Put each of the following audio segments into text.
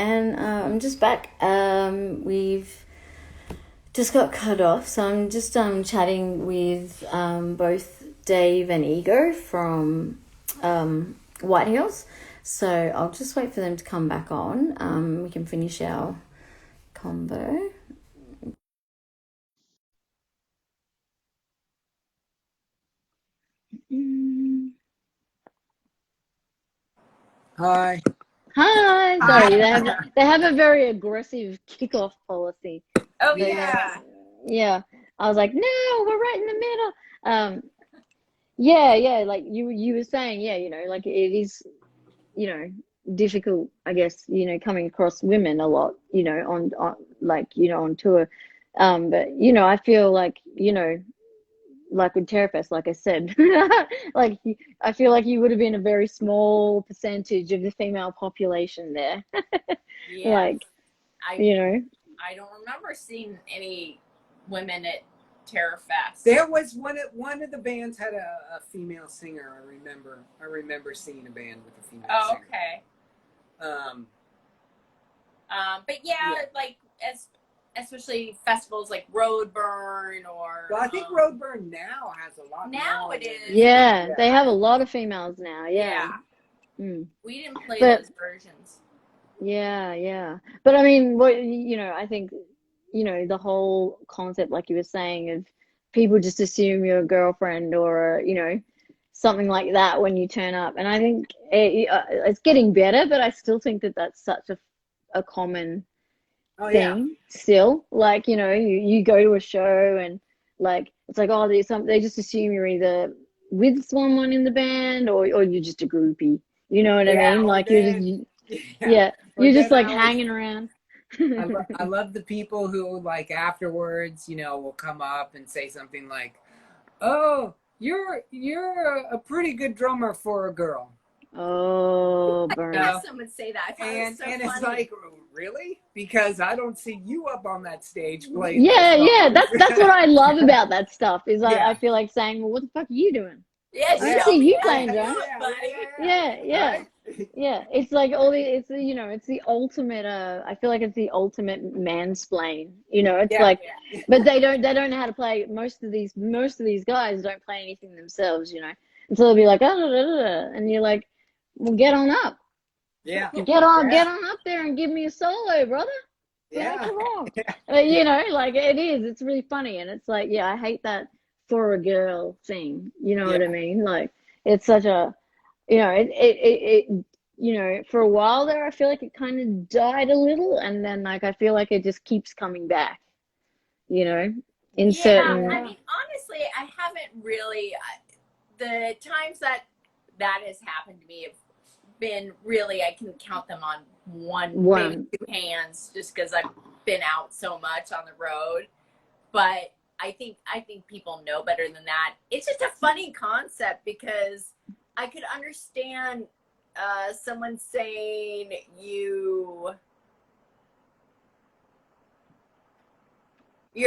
and I'm just back. We've just got cut off, so I'm just chatting with both Dave and Ego from White Hills. So I'll just wait for them to come back on. We can finish our combo. Hi. Hi. Sorry, they have a very aggressive kickoff policy. Oh They yeah. Yeah. I was like, no, we're right in the middle. Yeah, like you were saying, yeah, like it is, difficult, I guess, coming across women a lot, on like, on tour. But I feel like, like with Terrafest, like I said, like I feel like you would have been a very small percentage of the female population there. Yeah. Like, I I don't remember seeing any women at Terrafest. There was one of the bands had a female singer. I remember seeing a band with a female Oh, singer. okay. But like especially festivals like Roadburn or. Well, I think Roadburn now has a lot. Now more it is. yeah, they have a lot of females now. Yeah. Mm. We didn't play But- those versions. Yeah. But I mean, what I think, the whole concept, like you were saying, of people just assume you're a girlfriend or, something like that when you turn up. And I think it's getting better, but I still think that that's such a common thing still. Like, you go to a show and like, it's like, oh, they just assume you're either with someone in the band or you're just a groupie. You know what I mean? Like you're just like hanging around. I love the people who like afterwards, will come up and say something like, "Oh, you're a pretty good drummer for a girl." Oh, I burn. thought someone would say that. I thought it was so funny. It's like, really? Because I don't see you up on that stage playing. Yeah. That's what I love about that stuff. Is I feel like saying, well, what the fuck are you doing? Yeah, I see you playing drums. Yeah. Yeah, it's like it's the ultimate. I feel like it's the ultimate mansplain. It's but they don't know how to play. Most of these guys don't play anything themselves. And so they'll be like, and you're like, well, get on up. Yeah. Get on up there and give me a solo, brother. Yeah. Come on. Like it is. It's really funny, and it's like, I hate that for a girl thing. You know what I mean? Like it's such a, for a while there, I feel like it kind of died a little, and then like I feel like it just keeps coming back. In certain. I mean, honestly, I haven't really. The times that has happened to me have been really, I can count them on maybe two hands, just because I've been out so much on the road. But I think people know better than that. It's just a funny concept because I could understand someone saying you're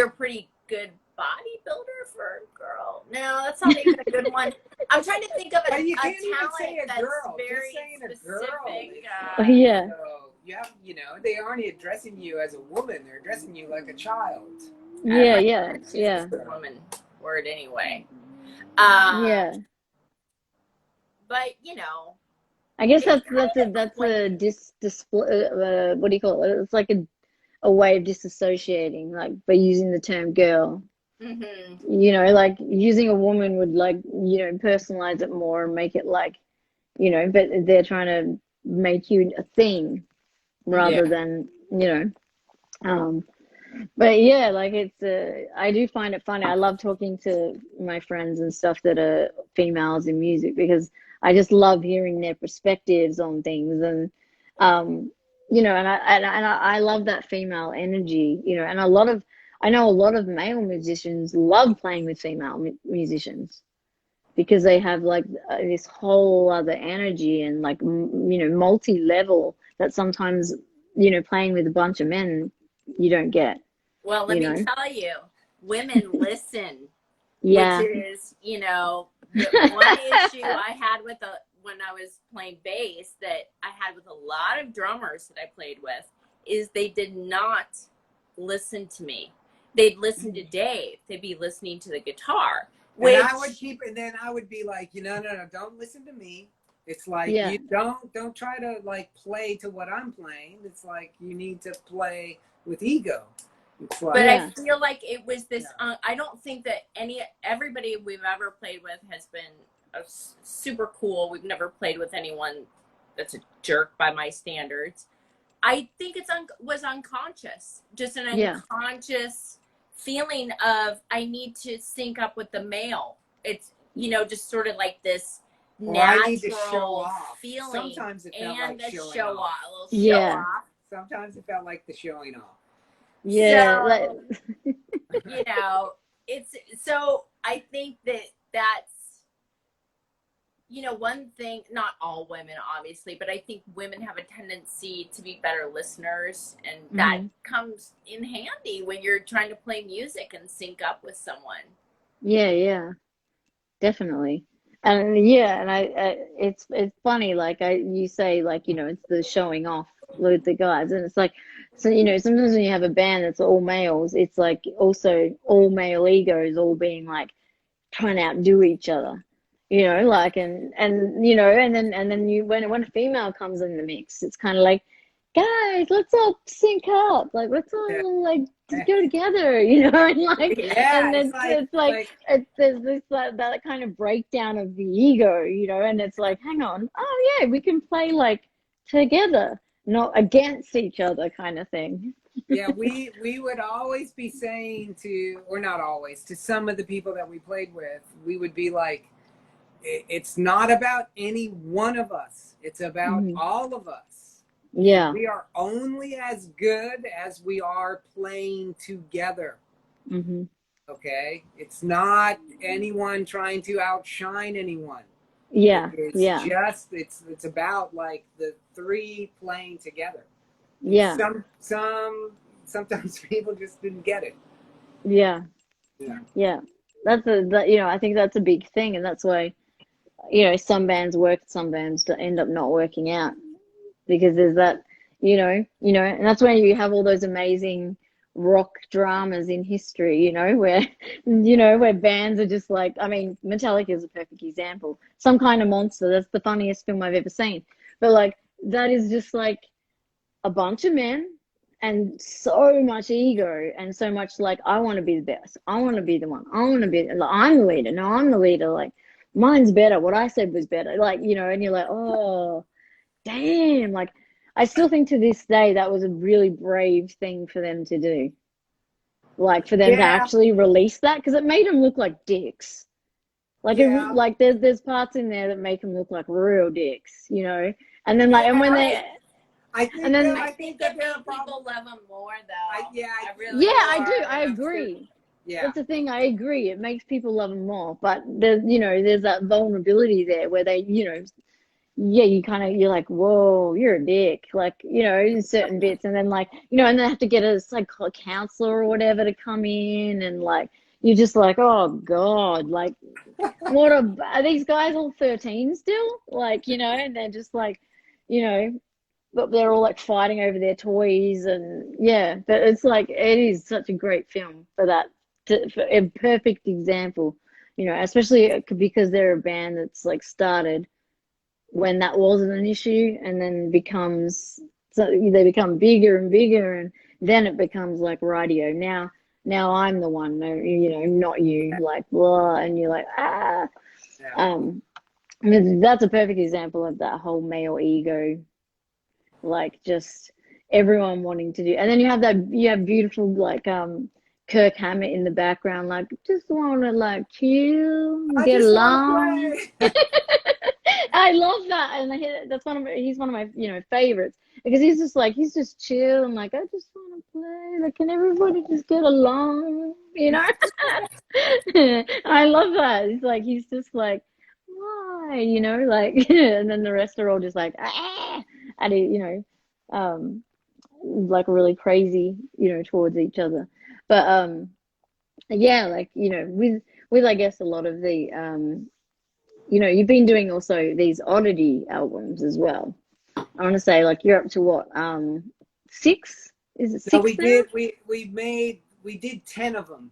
a pretty good bodybuilder for a girl. No, that's not even a good one. I'm trying to think of a talent that's very specific. So they aren't addressing you as a woman; they're addressing you like a child. Yeah. It's a woman word anyway. But I guess that's a display. What do you call it? It's like a way of disassociating, like by using the term girl. Mm-hmm. Like using a woman would like personalize it more and make it like, but they're trying to make you a thing rather than But yeah, like it's I do find it funny. I love talking to my friends and stuff that are females in music because I just love hearing their perspectives on things, and and I love that female energy, and I know a lot of male musicians love playing with female musicians because they have like this whole other energy and like multi-level that sometimes playing with a bunch of men you don't get. Well, let me tell you, women listen. Yeah. Which is, the one issue I had with when I was playing bass that I had with a lot of drummers that I played with is they did not listen to me. They'd listen to Dave. They'd be listening to the guitar. And I would keep, and then I would be like, no, don't listen to me. It's like, you don't try to like play to what I'm playing. It's like, you need to play with ego. It's like, but I feel like it was this, I don't think that everybody we've ever played with has been super cool. We've never played with anyone that's a jerk by my standards. I think was unconscious, just an unconscious feeling of I need to sync up with the male. It's, just sort of like this natural feeling. Sometimes it felt and like the showing show off. off, a little show off. Sometimes it felt like the showing off. Yeah. So, it's so I think that's one thing, not all women obviously, but I think women have a tendency to be better listeners, and that comes in handy when you're trying to play music and sync up with someone. Yeah, definitely. And it's funny, like you say, like, it's the showing off with the guys, and it's like, so sometimes when you have a band that's all males, it's like also all male egos all being like trying to outdo each other, like, and then you when a female comes in the mix, it's kind of like, guys, let's all sync up, like let's all like just go together, and like, and it's like there's this that kind of breakdown of the ego, and it's like, hang on, oh yeah, we can play like together, not against each other, kind of thing. Yeah, we would always be saying to, or not always, to some of the people that we played with, we would be like, it's not about any one of us. It's about all of us. Yeah. We are only as good as we are playing together. Okay? It's not anyone trying to outshine anyone. Yeah. It's just, it's about like the three playing together. Yeah. Sometimes people just didn't get it. Yeah. That's I think that's a big thing, and that's why some bands work, some bands end up not working out, because there's that and that's when you have all those amazing rock dramas in history, where bands are just like, I mean, Metallica is a perfect example. Some Kind of Monster, that's the funniest film I've ever seen, but like that is just like a bunch of men and so much ego and so much like, I want to be the best, I want to be the one, I want to be like, I'm the leader, no, I'm the leader, like mine's better, what I said was better, like, and you're like, oh damn, like I still think to this day that was a really brave thing for them to do, like for them to actually release that, because it made them look like dicks, like like there's parts in there that make them look like real dicks, and then like, and when they I think that people love them more though. I agree. Yeah, that's the thing. I agree. It makes people love them more, but there's that vulnerability there where they, you're like, whoa, you're a dick, like, in certain bits, and then like, and they have to get a counselor or whatever to come in, and like, you're just like, oh God, like, are these guys all 13 still? Like, and they're just like, but they're all like fighting over their toys, and but it's like, it is such a great film for that, for a perfect example, especially because they're a band that's like started when that wasn't an issue, and then they become bigger and bigger, and then it becomes like, radio, now I'm the one, no, not you, like, blah, and you're like, I mean, that's a perfect example of that whole male ego, like just everyone wanting to do, and then you have beautiful like Kirk Hammett in the background, like, just want to like chill, get along. I love that, and he's one of my favorites, because he's just chill, and like, I just want to play, like, can everybody just get along, I love that. He's just like, why, like, and then the rest are all just like, and like really crazy, towards each other. But like, with I guess a lot of the you know, you've been doing also these oddity albums as well. I want to say like you're up to what, 6? Is it No, 6 now? We did 10 of them.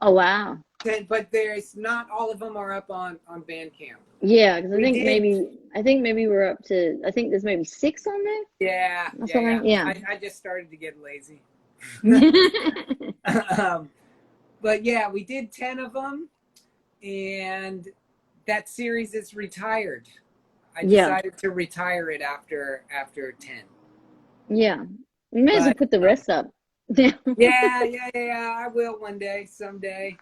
Oh wow. 10, but there's not all of them are up on Bandcamp. Yeah, because We did. I think maybe we're up to, I think there's maybe 6 on there Yeah, or yeah, something. yeah. Yeah. I just started to get lazy. But yeah, we did 10 of them, and that series is retired. I Yeah. decided to retire it after 10. Yeah. We may as well But put the rest up. Yeah. yeah. I will one day, someday.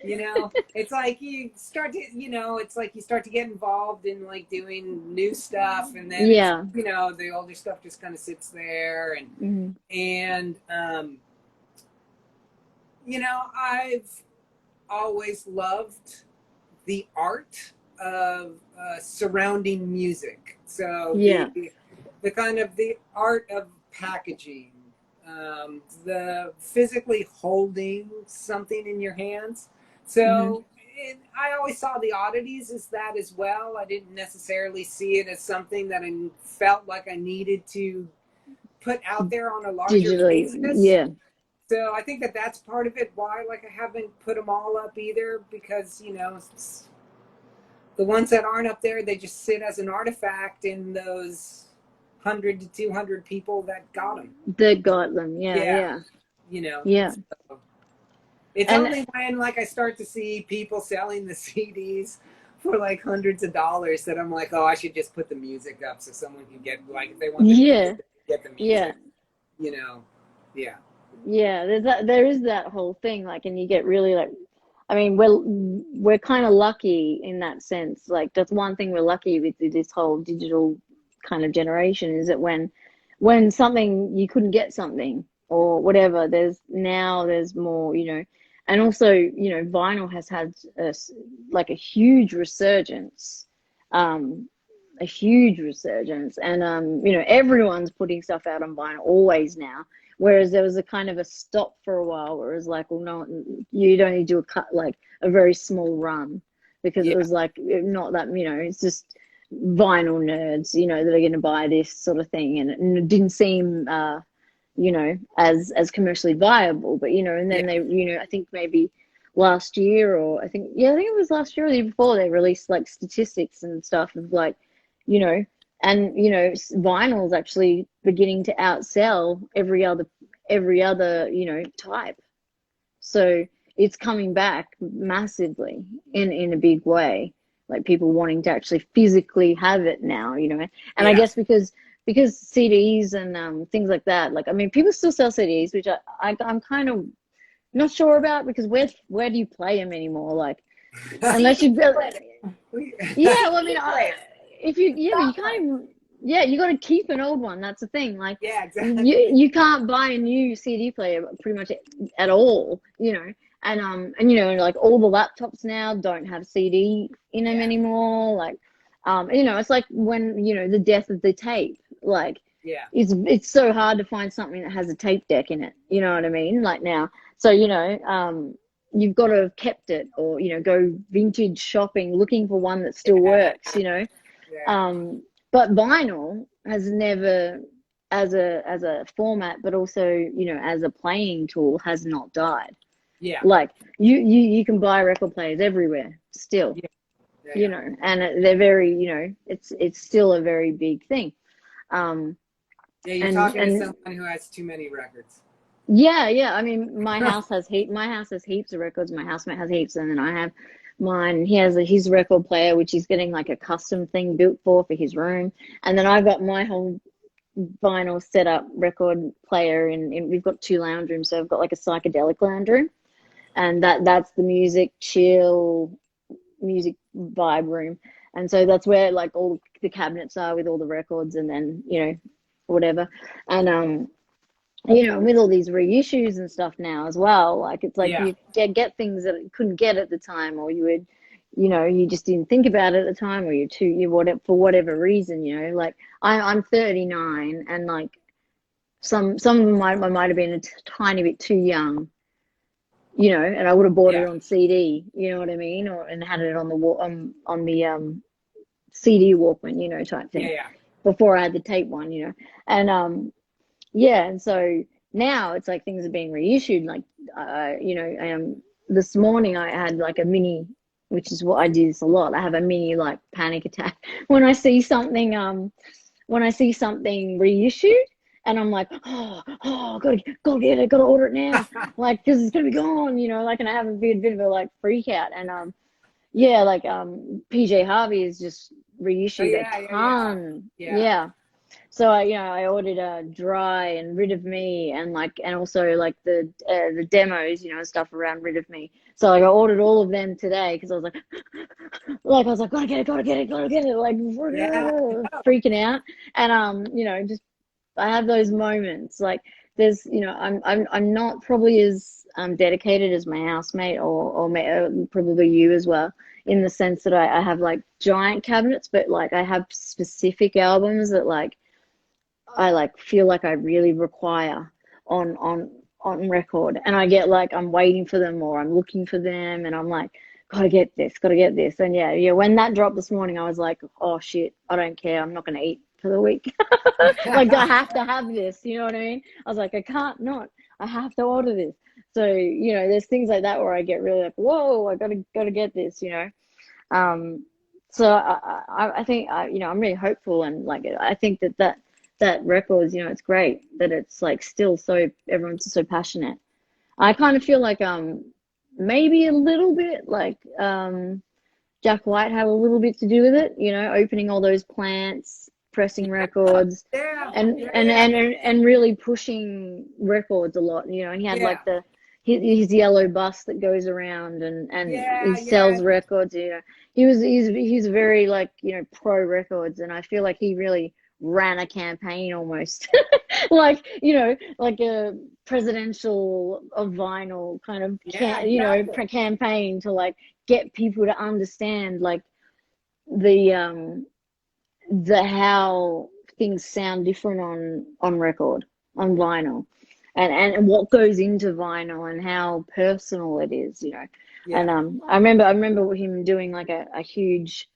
You know, it's like you start to, it's like you start to get involved in like doing new stuff, and then it's, Yeah. the older stuff just kind of sits there, Mhm. and I've always loved the art of surrounding music. So Yeah. the kind of the art of packaging, the physically holding something in your hands. Mhm. So I always saw the oddities as that as well. I didn't necessarily see it as something that I felt like I needed to put out there on a larger Digitally. basis. Yeah. So I think that that's part of it. Why, like, I haven't put them all up either, because the ones that aren't up there, they just sit as an artifact in those 100 to 200 people that got them. That got them. Yeah. Yeah, Yeah. you know. Yeah. So it's And only when like I start to see people selling the CDs for like hundreds of dollars that I'm like, oh, I should just put the music up so someone can get, like, if they want the yeah. music, get the Yeah. music. Yeah. Yeah. There is that whole thing, like, and you get really like, I mean, we're kind of lucky in that sense. Like that's one thing we're lucky with this whole digital kind of generation is that when something you couldn't get something or whatever, there's more, and also, vinyl has had like huge resurgence, um, a huge resurgence, and everyone's putting stuff out on vinyl always now. Whereas there was a kind of a stop for a while where it was like, well, no, you'd only do a cut, like a very small run, because it Yeah. was like not that, it's just vinyl nerds, that are going to buy this sort of thing, and it didn't seem, as commercially viable. But and then Yeah. they, I think maybe last year, or I think it was last year or the year before, they released like statistics and stuff of like, you know, and vinyl's actually beginning to outsell every other type. So it's coming back massively in a big way, like people wanting to actually physically have it now, and I Yeah. guess because CDs and things like that, like, I mean, people still sell CDs, which I'm kind of not sure about, because where do you play them anymore, like, unless you CD really, player. yeah, well, I mean, CD player. if you, yeah, but you Stop can't playing. even, yeah, you got to keep an old one. That's the thing. Like, Yeah, you exactly. you can't buy a new CD player pretty much at all, and like all the laptops now don't have CD in them Yeah. anymore. Like, it's like when the death of the tape. Like, Yeah. it's so hard to find something that has a tape deck in it. You know what I mean? Like now, so you've got to have kept it, or go vintage shopping looking for one that still works. Yeah. But vinyl has never, as a format, but also as a playing tool, has not died. Yeah. Like you can buy record players everywhere still, Yeah. Yeah. and they're very, it's still a very big thing. Yeah, you're And talking to someone who has too many records. yeah. I mean, my house has heaps of records. My housemate has heaps, and then I have mine. He has his record player, which he's getting like a custom thing built for his room. And then I've got my whole vinyl setup record player, and we've got 2 lounge rooms, so I've got like a psychedelic lounge room, and that's the music vibe room. And so that's where like all the cabinets are with all the records, and then whatever. And with all these reissues and stuff now as well, like it's like Yeah. you get things that you couldn't get at the time, or you would, you just didn't think about it at the time, or for whatever reason, like I'm 39, and like some of them I might have been a tiny bit too young, you know, and I would have bought it Yeah. on CD, you know what I mean, or and had it on the CD Walkman, you know, type thing. Yeah. Before I had the tape one, you know, and yeah, and so now it's like things are being reissued. Like, you know, this morning I had like a mini, which is what I do this a lot. I have a mini like panic attack when I see something, when I see something reissued, and I'm like, oh, gotta get it, gotta order it now, like, because it's gonna be gone, you know, like, and I have a bit of a like freak out, and yeah, like PJ Harvey is just reissued a ton, yeah. So I, you know, I ordered Dry and Rid of Me, and like, and also like the demos, you know, stuff around Rid of Me. So like I ordered all of them today because I was like I was like, gotta get it, like freaking out. And you know, just I have those moments. Like there's, you know, I'm not probably as dedicated as my housemate or probably you as well, in the sense that I have like giant cabinets, but like I have specific albums that like I like feel like I really require on record, and I get like I'm waiting for them or I'm looking for them, and I'm like, gotta get this, and yeah. When that dropped this morning, I was like, oh shit, I don't care, I'm not gonna eat for the week. Like I have to have this, you know what I mean? I was like, I can't not, I have to order this. So you know, there's things like that where I get really like, whoa, I gotta get this, you know. So I think you know, I'm really hopeful, and like I think that records, you know, it's great that it's like still so everyone's so passionate. I kind of feel like maybe a little bit like Jack White had a little bit to do with it, you know, opening all those plants, pressing records, and really pushing records a lot, you know. And he had like his yellow bus that goes around and he sells records, you know. He's very like, you know, pro records, and I feel like he really ran a campaign almost like, you know, like a presidential of vinyl kind of you know, campaign to like get people to understand like the how things sound different on record, on vinyl, and what goes into vinyl and how personal it is, you know. And I remember him doing like a huge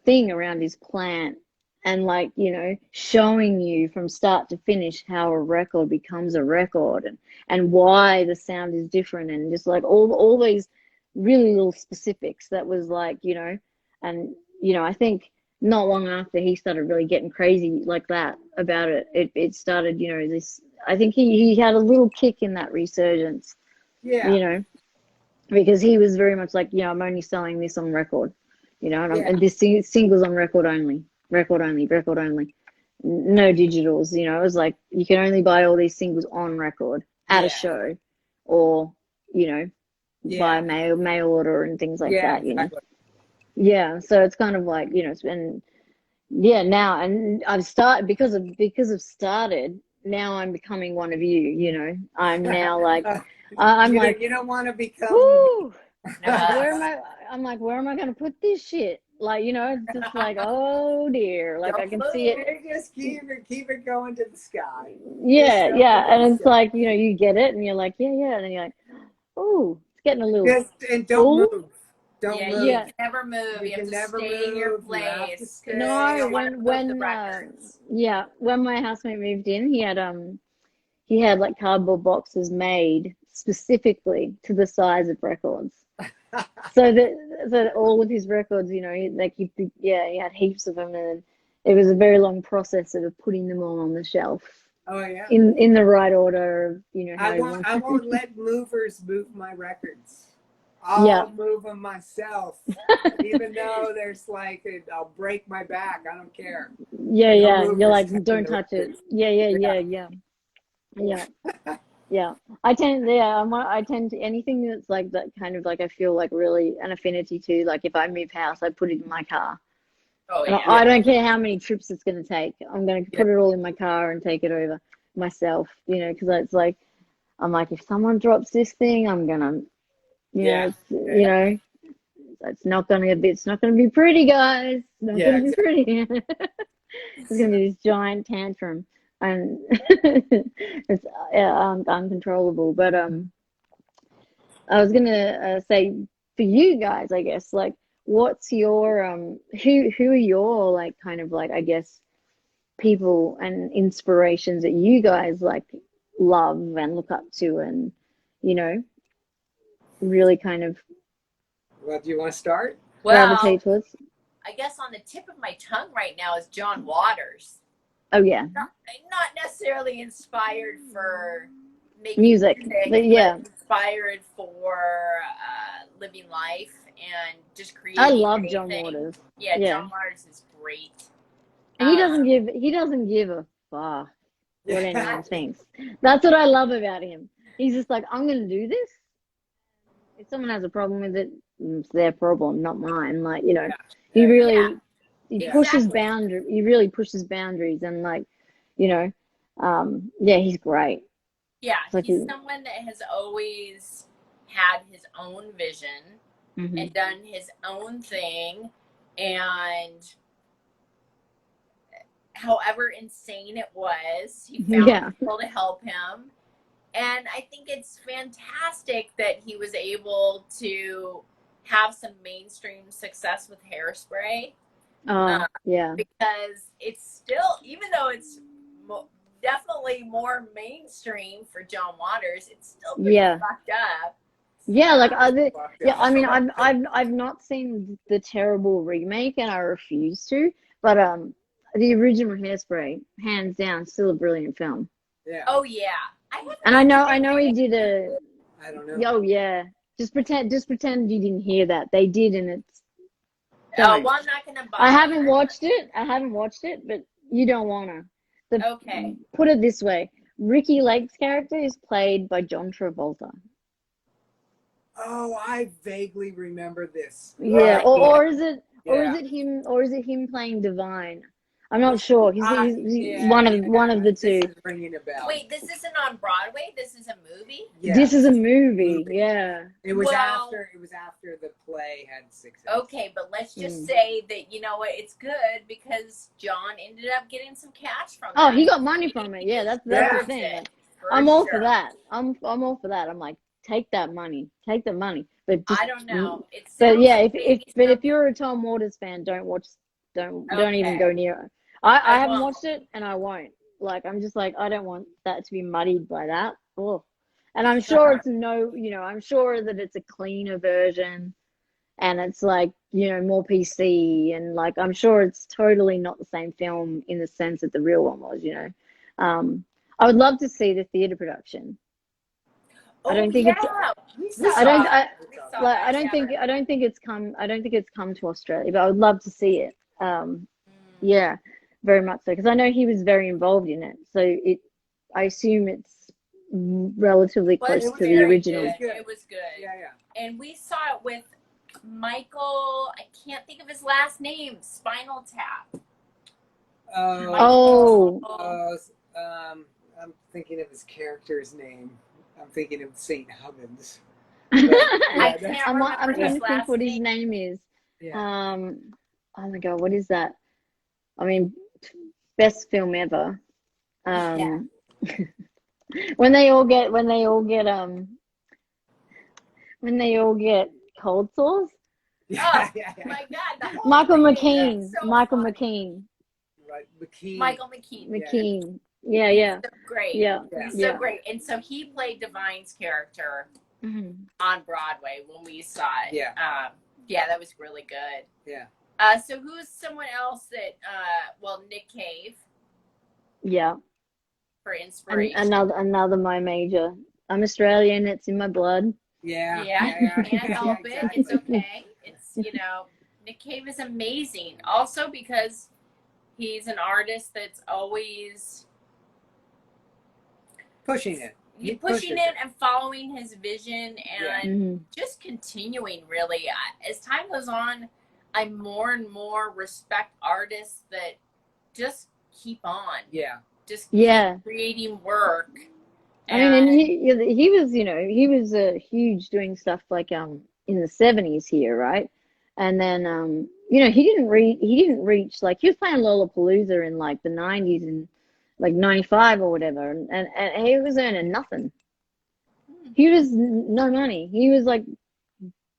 thing around his plant, and like, you know, showing you from start to finish how a record becomes a record, and why the sound is different, and just like all these really little specifics that was like, you know. And you know, I think not long after he started really getting crazy like that about it started, you know, this, I think he had a little kick in that resurgence, you know, because he was very much like, you know, I'm only selling this on record, you know, and this singles on record only, no digitals, you know. It was like you can only buy all these singles on record at a show, or, you know, by mail order and things like that, you know. Yeah, so it's kind of like, you know, it's been, now, and I've started because of started, now I'm becoming one of you, you know. I'm now like I'm like, you don't want to become whoo, I'm like, where am I going to put this shit? Like, you know, it's just like, oh dear, like I can see it. Just keep it going to the sky. Yeah, and it's like, you know, you get it, and you're like, yeah, and then you're like, oh, it's getting a little and don't move. Don't move. You can never move. You have to stay in your place. No, when when my housemate moved in, he had like cardboard boxes made specifically to the size of records. so that all of his records, you know, he had heaps of them, and it was a very long process of putting them all on the shelf. Oh yeah. In the right order, you know. How I won't let movers move my records. I'll move them myself, even though there's like I'll break my back. I don't care. Yeah. You're like, don't touch it. Yeah. I tend to anything that's like that kind of like, I feel like really an affinity to, like if I move house, I put it in my car. Oh yeah. I don't care how many trips it's going to take. I'm going to put it all in my car and take it over myself, you know, because it's like, I'm like, if someone drops this thing, I'm gonna, you know, it's not gonna be pretty, guys. It's not gonna be pretty. It's gonna be this giant tantrum, and it's uncontrollable. But I was gonna say for you guys, I guess, like, what's your who are your like kind of like I guess people and inspirations that you guys like love and look up to and you know really kind of Well, do you want to start? gravitate Well, towards? I guess on the tip of my tongue right now is John Waters. Oh yeah, Not necessarily inspired for making music. music, But but yeah, inspired for living life and just I creating love John anything. Waters. Yeah, Yeah, John Waters is great. and Um, he doesn't give a fuck what Yeah. anyone thinks. That's what I love about him. He's just like, I'm gonna do this. If someone has a problem with it, it's their problem, not mine. Like, you know, he Yeah. yeah, really he pushes exactly. boundary. He really pushes boundaries, and like, you know, yeah, he's great. Yeah, It's like he's he, someone that has always had his own vision mhm. and done his own thing. And however insane it was, he found Yeah, people to help him. And I think it's fantastic that he was able to have some mainstream success with Hairspray, yeah, because it's still, even though it's definitely more mainstream for John Waters, it's still pretty yeah, fucked up. yeah. Like other, Fucked yeah. I up. mean, I've not seen the terrible remake, and I refuse to. But the original Hairspray, hands down, still a brilliant film. Yeah. Oh yeah, I haven't And seen the I know he remake. did a. I don't know. Oh yeah, just pretend you didn't hear that. They did, and it's Oh don't. well, I'm not gonna I buy haven't watched it. I haven't watched it, but you don't wanna. it. The Okay. Put it this way, Ricky Lake's character is played by John Travolta. Oh, I vaguely remember this. Yeah, Yeah. or is it him playing Divine? I'm not sure. He's Yeah. one of the This two. is ringing a bell. Wait, this isn't on Broadway. This is a movie. Yeah. This is a movie. Yeah. It was Well, after the play had success. okay, but let's just say that you know what, it's good because John ended up getting some cash from Oh, that. he got money from it. Yeah, that's the Deserves thing. it, for I'm all for sure. that. I'm all for that. I'm like, take that money. Take the money. But just I don't know. It but sounds yeah, like maybe if you're a Tom Waters fan, don't even okay. go near it. I haven't won't. watched it and I won't. Like I'm just like I don't want that to be muddied by that. Oh. And I'm sure it's I'm sure that it's a cleaner version and it's like, more PC and like I'm sure it's totally not the same film in the sense that the real one was. I would love to see the theater production. I Oh don't think it's yeah, we We saw I don't saw I that. We saw like that together. I don't think it's come to Australia, but I would love to see it. Yeah, very much so because I know he was very involved in it. So I assume it's relatively Well, it close was to the very original. good. It was good. Yeah. And we saw it with Michael. I can't think of his last name. Spinal Tap. Oh, I'm thinking of his character's name. I'm thinking of Saint Hubbins. I can't remember I'm trying his to think last what his name. name is. Yeah. Oh my God, what is that? I mean, best film ever. Yeah. When they all get cold sores. Yeah. My God, the whole Michael thing McKean. is so Michael funny. McKean. Right, McKean. Michael McKean. McKean. Yeah, He's yeah, so great. yeah, He's yeah. so great. And so he played Divine's character Mhm. on Broadway when we saw it. Yeah. Yeah, that was really good. Yeah. So who's someone else that Nick Cave Yeah. for inspiration. Another my major. I'm Australian. It's in my blood. Yeah. Yeah, you can't help it. Exactly. It's okay. It's Nick Cave is amazing. Also because he's an artist that's always Pushing it. pushing it and following his vision and Mhm. just continuing really. As time goes on, I more and more respect artists that just keep on. Yeah. Just Yeah. keep creating work. I mean, and he was, he was huge doing stuff like in the 70s here, right? And then he didn't reach like he was playing Lollapalooza in like the 90s and like 95 or whatever, and he was earning nothing. He was no money. He was like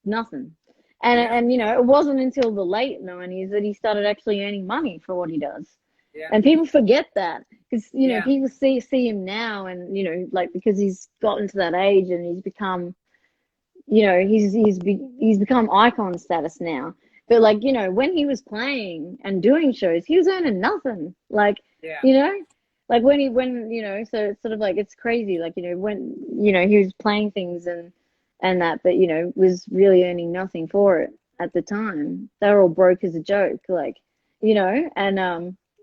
nothing. Yeah. And you know, it wasn't until the late 90s that he started actually earning money for what he does. Yeah. And people forget that because you know Yeah. people see him now, and you know, like because he's gotten to that age and he's become, you know, he's become icon status now. But like, you know, when he was playing and doing shows, he was earning nothing. Like, Yeah. you know, like when you know, so it's sort of like it's crazy. Like, you know, when you know he was playing things and that, but you know, was really earning nothing for it at the time. They were all broke as a joke, like, you know, and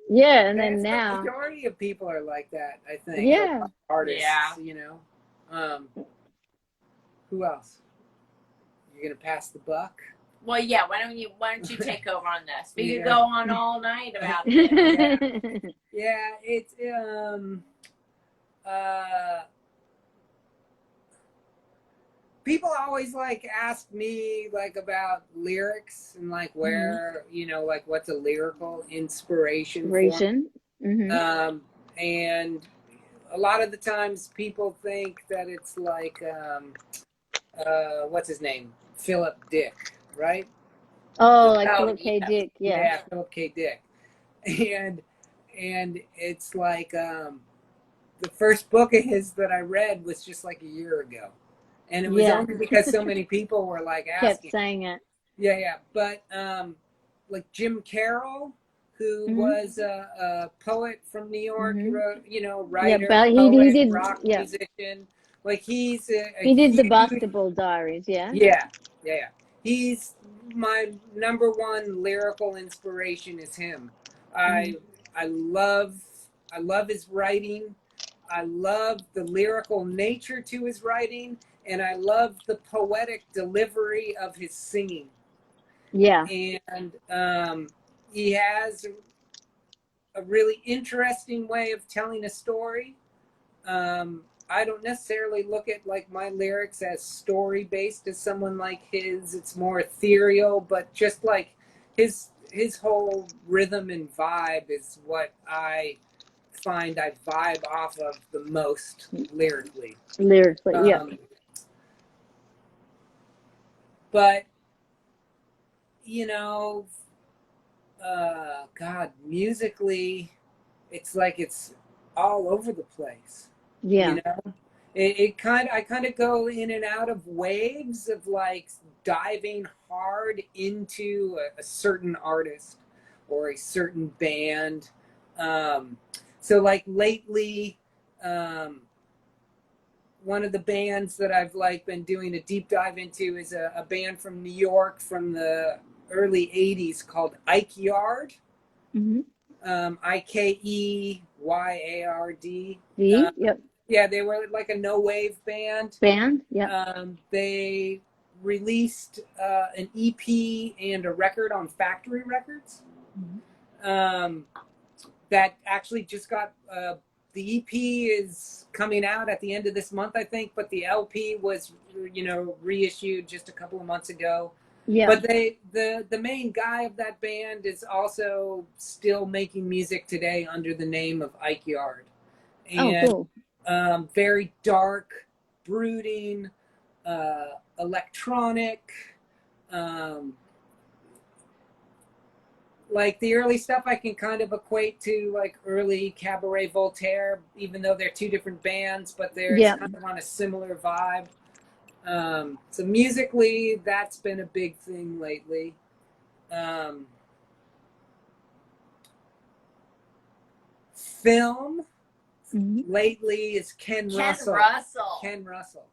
yeah, and then That's the now, majority of people are like that, I think. yeah. Artists, Yeah. you know. Who else? You're gonna pass the buck? Well, yeah. Why don't you take over on this? We could Yeah. go on all night about this. Yeah, it's uh people always like ask me like about lyrics and like where, you know, like what's a lyrical inspiration for me. Ration. Mm-hmm. And a lot of the times people think that it's like what's his name? Philip Dick, right? Oh, like Oh, Philip K. yeah. Dick, yeah. Yeah, Philip K. Dick. And it's like the first book of his that I read was just like a year ago. And it was Yeah. only because so many people were like Kept asking. saying it. Yeah, yeah. But like Jim Carroll, who Mm-hmm. was a poet from New York, he Mm-hmm. wrote, you know, Yeah, writer, but he poet, did, rock yeah. musician. Like he's a He did the huge, Basketball Diaries, yeah. yeah, yeah, yeah. He's my number one lyrical inspiration is him. I I love I love his writing. I love the lyrical nature to his writing, and I love the poetic delivery of his singing. Yeah. And he has a really interesting way of telling a story. I don't necessarily look at like my lyrics as story based as someone like his. It's more ethereal, but just like his whole rhythm and vibe is what I find I vibe off of the most lyrically. Lyrically, yeah. But you know, God, musically, it's like it's all over the place. Yeah. You know, I kind of go in and out of waves of like diving hard into a certain artist or a certain band. So like lately, one of the bands that I've like been doing a deep dive into is a band from New York from the early 80s called Ike Yard. Mm-hmm. Ikeyard. Yep. Yeah, they were like a no wave band. Band, yep. They released an EP and a record on Factory Records. That actually just got the EP is coming out at the end of this month, I think, but the LP was, you know, reissued just a couple of months ago. Yeah. But the main guy of that band is also still making music today under the name of Ike Yard. And cool. Very dark, brooding, electronic, like the early stuff I can kind of equate to like early Cabaret Voltaire, even though they're two different bands, but they're kind of on a similar vibe. So musically, that's been a big thing lately. Film lately is Ken Russell. Ken Russell.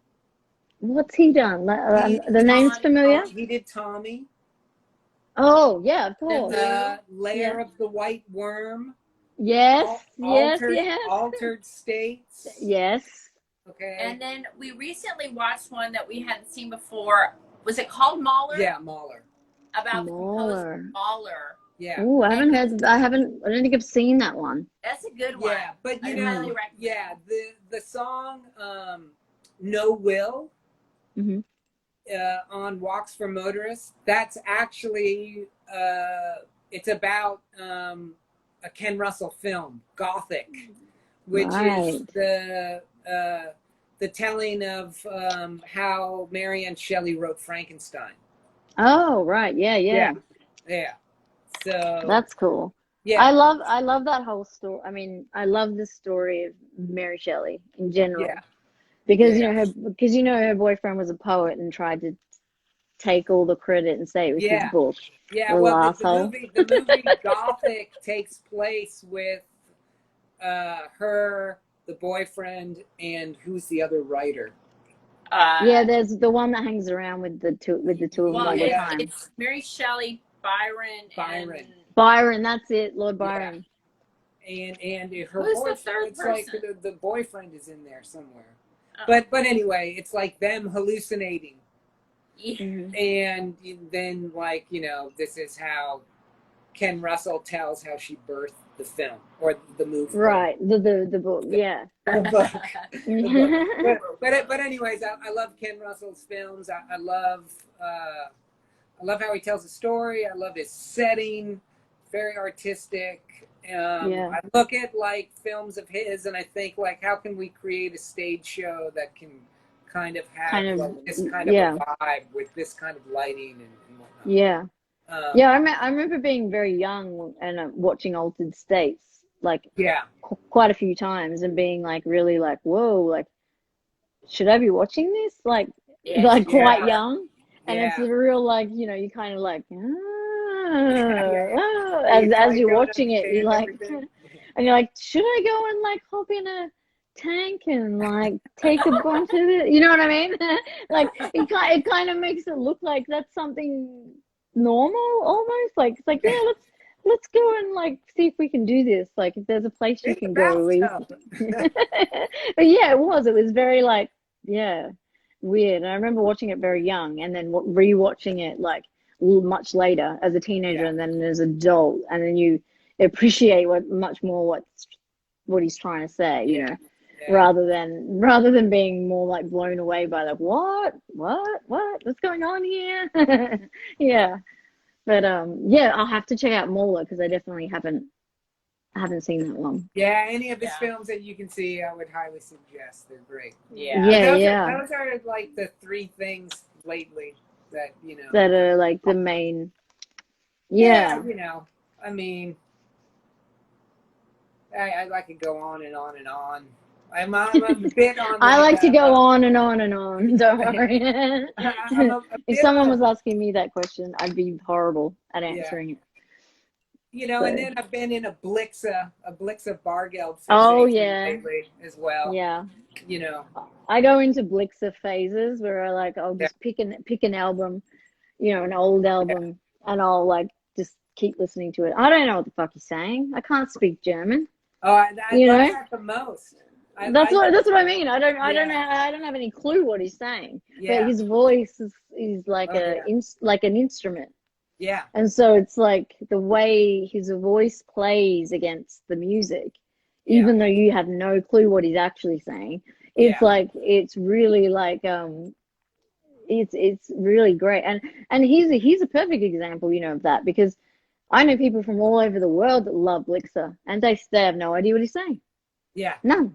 What's he done? The name's familiar? He did Tommy. Oh, yeah, of course. Lair of the White Worm. Yes, Altered States. Yes. Okay. And then we recently watched one that we hadn't seen before. Was it called Mahler? Yeah, Mahler. About the composer Mahler. Yeah. Oh, I don't think I've seen that one. That's a good one. Yeah, but you I know, really recommend the song No Will on Walks for Motorists, that's actually it's about a Ken Russell film, Gothic, which is the the telling of how Mary Ann Shelley wrote Frankenstein. Oh, right. Yeah, yeah. Yeah. So That's cool. yeah, I love that whole story. I mean, I love the story of Mary Shelley in general yeah, because yeah, her boyfriend was a poet and tried to take all the credit and say it was his yeah, book. yeah. Little Well, asshole. the movie Gothic takes place with her, the boyfriend, and who's the other writer? Yeah, there's the one that hangs around with the two of them Well, all the Yeah, time. it's Mary Shelley, Byron, Byron. and Byron, that's it, Lord Yeah. Byron. And her who's the boyfriend. third It's like person? the boyfriend is in there somewhere. Oh. But anyway, it's like them hallucinating, Yeah. Mhm. and then like this is how Ken Russell tells how she birthed the film or the movie. Right, the book, yeah. The book. The book. But anyways, I love Ken Russell's films. I love how he tells a story. I love his setting, very artistic. Yeah. I look at like films of his and I think like, how can we create a stage show that can kind of have Kind of, like this kind yeah. of a vibe with this kind of lighting and whatnot. Yeah. Um, I remember being very young and watching Altered States like yeah, quite a few times and being like really like, whoa, like should I be watching this? Like Yeah, like quite yeah, young. And it's yeah. a real like, you kind of like Yeah. as you're Don't watching it, you understand like everything. and you're like, should I go and like hop in a tank and like take a bunch of it? You know what I mean? Like it kind of makes it look like that's something normal almost. Like it's like, yeah, let's go and like see if we can do this. Like if there's a place you In the can go where you bathtub. but yeah, it was very like, yeah, weird. And I remember watching it very young and then rewatching it like much later as a teenager Yeah. and then as an adult, and then you appreciate much more what he's trying to say, you know, Yeah. rather than being more like blown away by like what's going on here. Yeah, but yeah, I'll have to check out Mauler because I definitely haven't seen that one. Yeah, any of his Yeah. films that you can see, I would highly suggest. They're great. Yeah. Yeah. Those are like the three things lately that That are like the main. Yeah. I mean, I could go on and on and on. I'm a bit on. I like to go on and on and on. Don't worry. I'm a If bit someone on- was asking me that question, I'd be horrible at answering it. and then I've been in a Blixa Bargeld Oh, fixation yeah. lately as well. Yeah. I I go into Blixa phases where I'll just pick an album, an old album, and I'll like just keep listening to it. I don't know what the fuck he's saying. I can't speak German. Oh, I love that the most. That's what I mean. I don't Yeah. I don't have any clue what he's saying. Yeah. But his voice is like like an instrument. Yeah. And so it's like the way his voice plays against the music, even though you have no clue what he's actually saying. It's like it's really like it's really great. And he's a perfect example, of that because I know people from all over the world that love Blixa and they have no idea what he's saying. Yeah. None.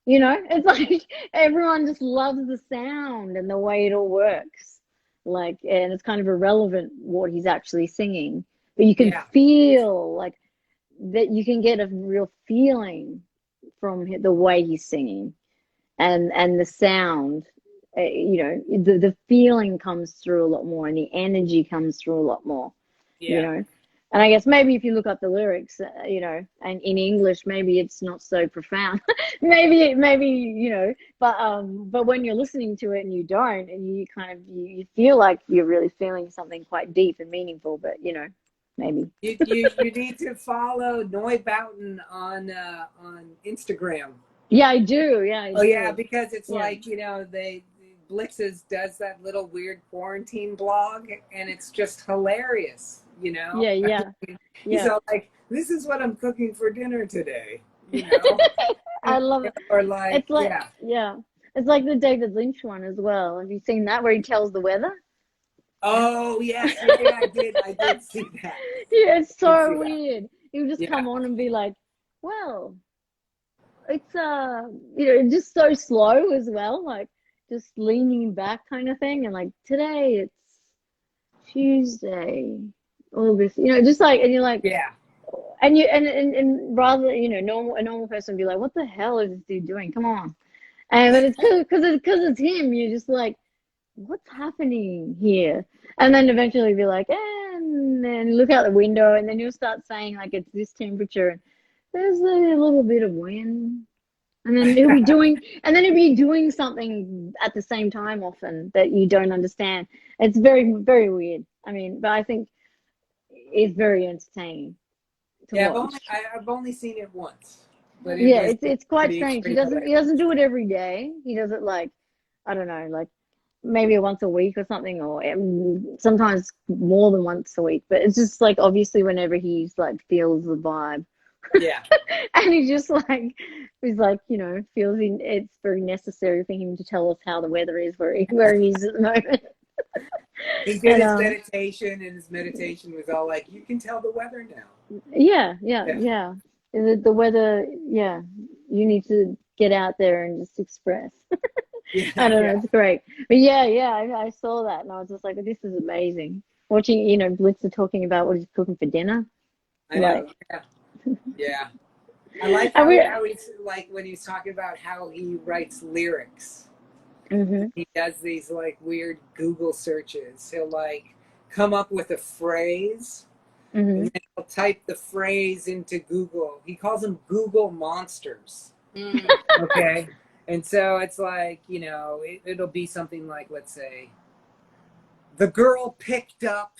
It's like everyone just loves the sound and the way it all works. Like, and it's kind of irrelevant what he's actually singing, but you can feel like that you can get a real feeling from the way he's singing and the sound, the feeling comes through a lot more and the energy comes through a lot more, And I guess maybe if you look up the lyrics, and in English, maybe it's not so profound. maybe, but when you're listening to it and you don't, and you kind of you feel like you're really feeling something quite deep and meaningful, but maybe you need to follow Neubauten on Instagram. Yeah, I do. Yeah, I do. Yeah, because it's like Blix's does that little weird quarantine blog, and it's just hilarious. Yeah. He's all like, "This is what I'm cooking for dinner today." I love it. Or like, it's like, it's like the David Lynch one as well. Have you seen that where he tells the weather? Oh yes, yeah, I did see that. Yeah, it's so weird. He would just come on and be like, "Well, it's you know, just so slow as well, like just leaning back kind of thing. And like today it's Tuesday, August, you know, just like, and you're like, Yeah. and you and rather, you know, a normal person would be like, what the hell is this dude doing? Come on. And but it's because it's him. You're just like, what's happening here? And then eventually be like, and then look out the window, and then you'll start saying like it's this temperature, and there's a little bit of wind, and then he'll be doing something at the same time often that you don't understand. It's very, very weird. I mean, but I think it's very entertaining to Yeah, watch. I've only seen it once, but Yeah, was it's quite pretty strange. hilarious. He doesn't do it every day. He does it like, I don't know, like maybe once a week or something, or sometimes more than once a week. But it's just like obviously whenever he's like feels the vibe, Yeah. and he's like, you know, feels it's very necessary for him to tell us how the weather is where he is at the moment. He did And his meditation, and his meditation was all like, "You can tell the weather now." yeah. Yeah. The weather, yeah. You need to get out there and just express. Yeah. I don't know, Yeah. it's great. But yeah, I saw that and I was just like, this is amazing. Watching, you know, Blitzer talking about what he's cooking for dinner. I Like, know. Yeah. Yeah. I like and how he's like when he's talking about how he writes lyrics. mm-hmm, He does these like weird Google searches. He'll like come up with a phrase, mm-hmm. and then he'll type the phrase into Google. He calls them Google monsters. Mm. Okay. And so it's like, you know, it'll be something like, let's say, the girl picked up,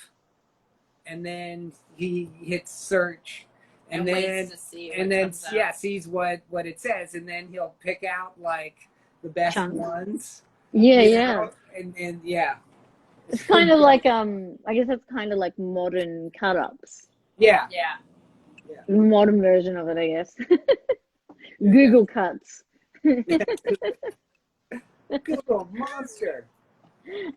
and then he hits search, and then waits to see what comes up. sees what it says, and then he'll pick out like the best Chunks. ones. Yeah, You yeah. know? And yeah. It's kind of like, I guess that's kind of like modern cut-ups. Yeah. Yeah. Modern version of it, I guess. Yeah. Google cuts. Google monster.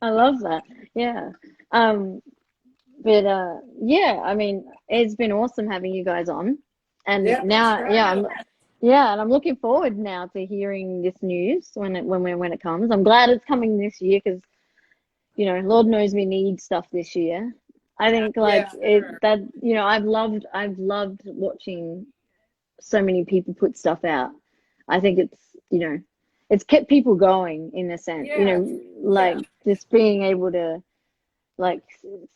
I love that. Yeah. But yeah, I mean, it's been awesome having you guys on. And Yeah, now, thanks for having me. and I'm looking forward now to hearing this news when it comes. I'm glad it's coming this year because, you know, Lord knows we need stuff this year. I think like sure. that, you know, I've loved watching so many people put stuff out. I think it's, you know, it's kept people going in a sense, you Yeah. know, like just being able to like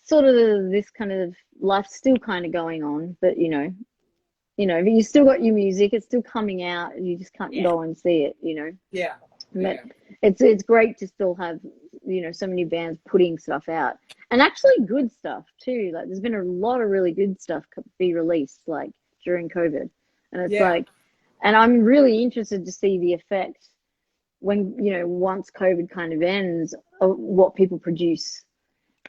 sort of this kind of life still kind of going on, but but you still got your music, it's still coming out, you just can't go and see it, you know. Yeah. But it's great to still have, you know, so many bands putting stuff out, and actually good stuff too. Like there's been a lot of really good stuff be released like during COVID, and it's like, and I'm really interested to see the effect when, you know, once COVID kind of ends, of what people produce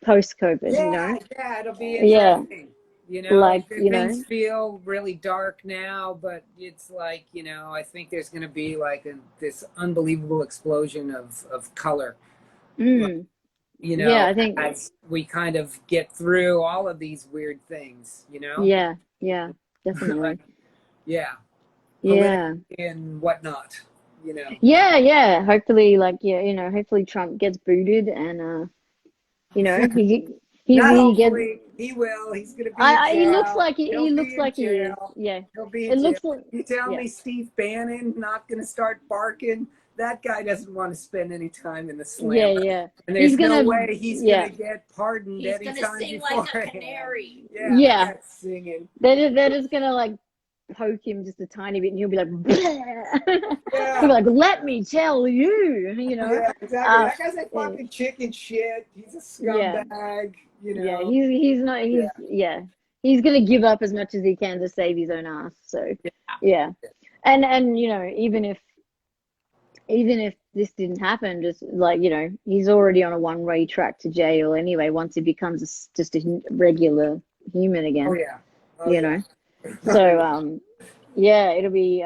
post COVID, you know? Yeah, it'll be Yeah, interesting. You know, like, you know, things feel really dark now, but it's like, you know, I think there's going to be like this unbelievable explosion of color. mm, You yeah, know, I think, as we kind of get through all of these weird things, you know? yeah, definitely. Like, yeah, Yeah. politically and whatnot, you know? Yeah. Hopefully, like, yeah, you know, hopefully Trump gets booted and, you know, Not he gets, hopefully, he will. He's going to be in he looks jail. like He'll he looks be in like he is. jail. Yeah. He'll be It in jail. looks like, You tell yeah. me Steve Bannon not going to start barking? That guy doesn't want to spend any time in the slammer. Yeah. And there's He's no gonna, way he's going to get pardoned He's any gonna time sing before. like a canary. Yeah. That guy's singing. That is gonna like poke him just a tiny bit, and he'll be like, Yeah. he'll be like, "Let me tell you," you know. Yeah, exactly. That guy's like fucking chicken shit. He's a scumbag. You know. Yeah, he's not. He's gonna give up as much as he can to save his own ass. So yeah, and you know, even if this didn't happen, just like, you know, he's already on a one-way track to jail anyway. Once he becomes just a regular human again. Oh yeah. You know. So yeah, it'll be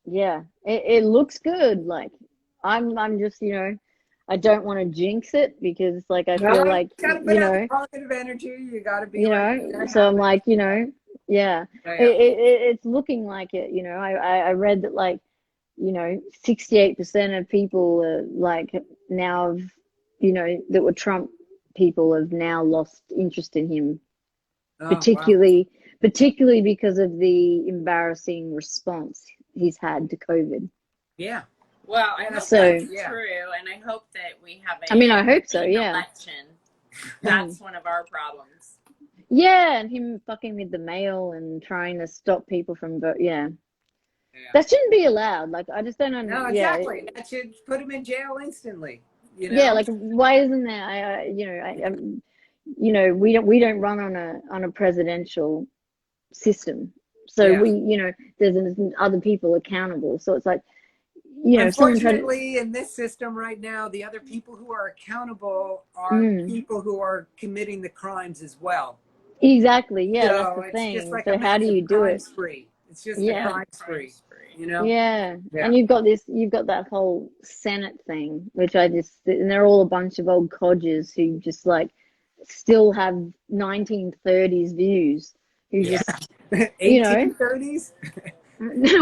yeah, it looks good. Like I'm just, you know, I don't want to jinx it because like I feel like, you gotta put out the positive energy. You gotta be, you know, so I'm like, you know, yeah, it's looking like it. You know, I read that like you know, 68% of people are like now, you know, that were Trump people have now lost interest in him, Oh, wow. particularly because of the embarrassing response he's had to COVID. Yeah. Well, I hope So- that's Yeah. true, and I hope that we have a I mean, I hope so, clean yeah. election. That's one of our problems. Yeah, and him fucking with the mail and trying to stop people from vote. Yeah. Yeah. That shouldn't be allowed. Like, I just don't No, understand. exactly. That should put him in jail instantly. You know? Yeah, like why isn't there? You know, we don't run on a presidential system, so Yeah. we, you know, there's other people accountable. So it's like, you know, if someone tried to, Unfortunately, in this system right now, the other people who are accountable are people who are committing the crimes as well. exactly, yeah, So that's the it's thing. just like So a how do massive you do crime it? spree. It's just Yeah. a crime spree. You know? Yeah. Yeah. And you've got that whole Senate thing, which and they're all a bunch of old codgers who just like still have 1930s views, who Yeah. just, you know, 1830s?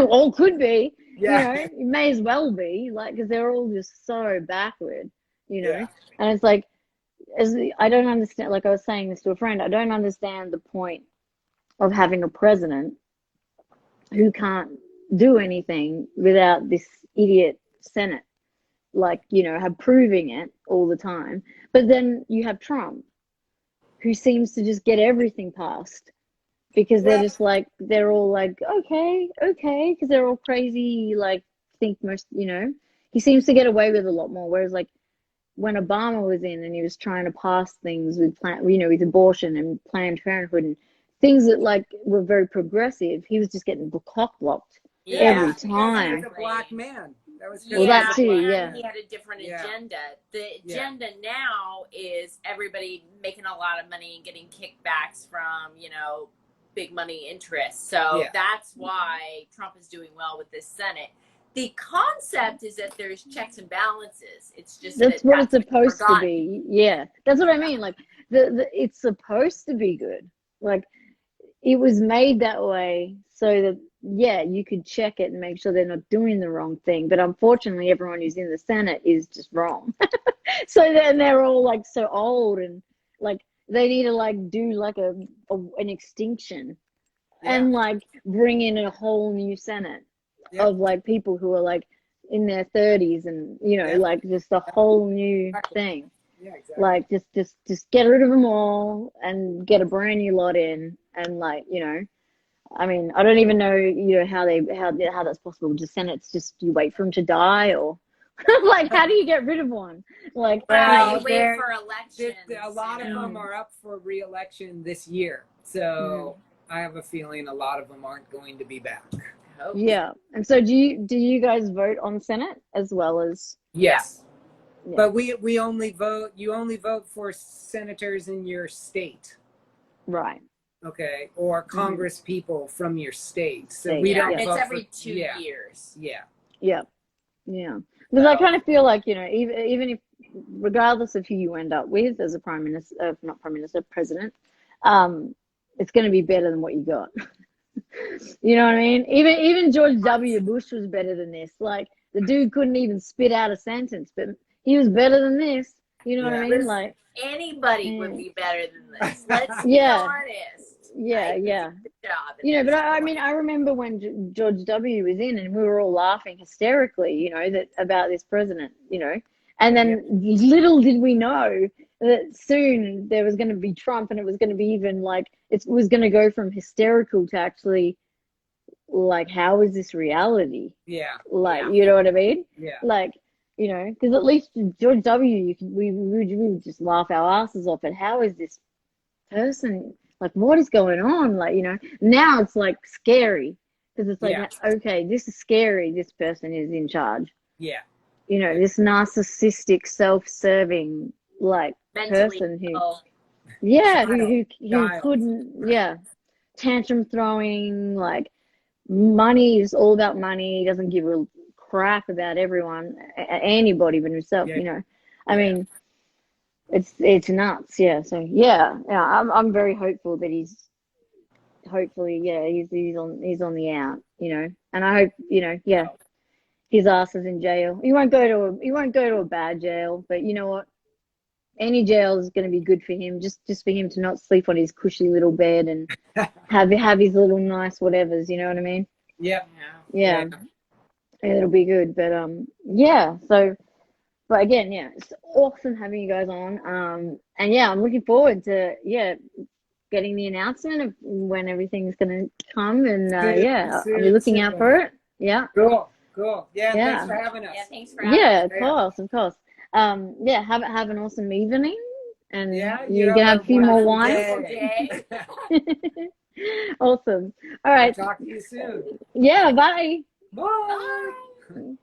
all could be, Yeah. you know, it may as well be, like, because they're all just so backward, you know. Yeah. And it's like, I don't understand, like I was saying this to a friend, I don't understand the point of having a president who can't do anything without this idiot Senate, like, you know, approving it all the time. But then you have Trump, who seems to just get everything passed because they're Well- just like, they're all like, okay, because they're all crazy, like, think most, you know, he seems to get away with a lot more. Whereas, like, when Obama was in and he was trying to pass things with with abortion and Planned Parenthood and things that like were very progressive, he was just getting cock blocked every Because he time. was a black man. That was Well, that too, and yeah. he had a different Yeah. agenda. The Yeah. agenda now is everybody making a lot of money and getting kickbacks from, you know, big money interests. So Yeah. that's why Trump is doing well with this Senate. The concept is that there's checks and balances. It's just That's what it's supposed to forgotten. be. Yeah, that's what I mean. Like it's supposed to be good. Like it was made that way so that yeah, you could check it and make sure they're not doing the wrong thing. But unfortunately, everyone who's in the Senate is just wrong. So then they're all like so old and like they need to like do like an extinction and like bring in a whole new Senate of like people who are like in their 30s and you know like just a whole new thing. Yeah, exactly. Like just get rid of them all and get a brand new lot in and like, you know, I mean, I don't even know, you know, how that's possible. Just Senate's just you wait for them to die or like how do you get rid of one? Like You wait they're- for elections. A lot of them are up for re-election this year. So I have a feeling a lot of them aren't going to be back. yeah. And so do you guys vote on Senate as well as Yes. Yeah. But we only vote, you only vote for senators in your state. right. Okay. Or Congress people from your state. So State, we yeah. don't And it's vote every for, 2 years. Yeah. Yeah. Yeah. Because I kind of feel like, you know, even if, regardless of who you end up with as a prime minister, not prime minister, president, it's going to be better than what you got. You know what I mean? Even George W. Bush was better than this. Like, the dude couldn't even spit out a sentence, but he was better than this. You know what I mean? Like, anybody would be better than this. Let's be Yeah. honest. yeah, yeah. Good job. You know, but I mean, I remember when George W. was in, and we were all laughing hysterically, you know, that about this president, you know, and then little did we know that soon there was going to be Trump, and it was going to be even like it was going to go from hysterical to actually like, how is this reality? Yeah. Like, you know what I mean? Yeah. Like, you know, because at least George W. We would just laugh our asses off at how is this person, like, what is going on? Like, you know, now it's like scary because it's like, okay, this is scary. This person is in charge. Yeah. You know, this narcissistic, self-serving, like Mentally person who, ill. who couldn't, tantrum throwing, like money is all about money. He doesn't give a crap about everyone, anybody but himself. You know, I mean. It's nuts, yeah. So I'm very hopeful that he's on the out, you know. And I hope, you know, his ass is in jail. He won't go to a bad jail, but you know what? Any jail is going to be good for him, just for him to not sleep on his cushy little bed and have his little nice whatevers. You know what I mean? Yep. Yeah, it'll be good. But yeah. So, but again, yeah, it's awesome having you guys on. And yeah, I'm looking forward to getting the announcement of when everything's going to come, and yeah, I'll be looking out for it. Yeah. Cool. Yeah, Yeah. thanks for having us. Yeah, thanks for having Yeah, us. of course. Yeah, have an awesome evening, and Yeah, you can have a few more wines. Jay. Awesome. All I'll right. talk to you soon. Yeah, bye. Bye. Bye.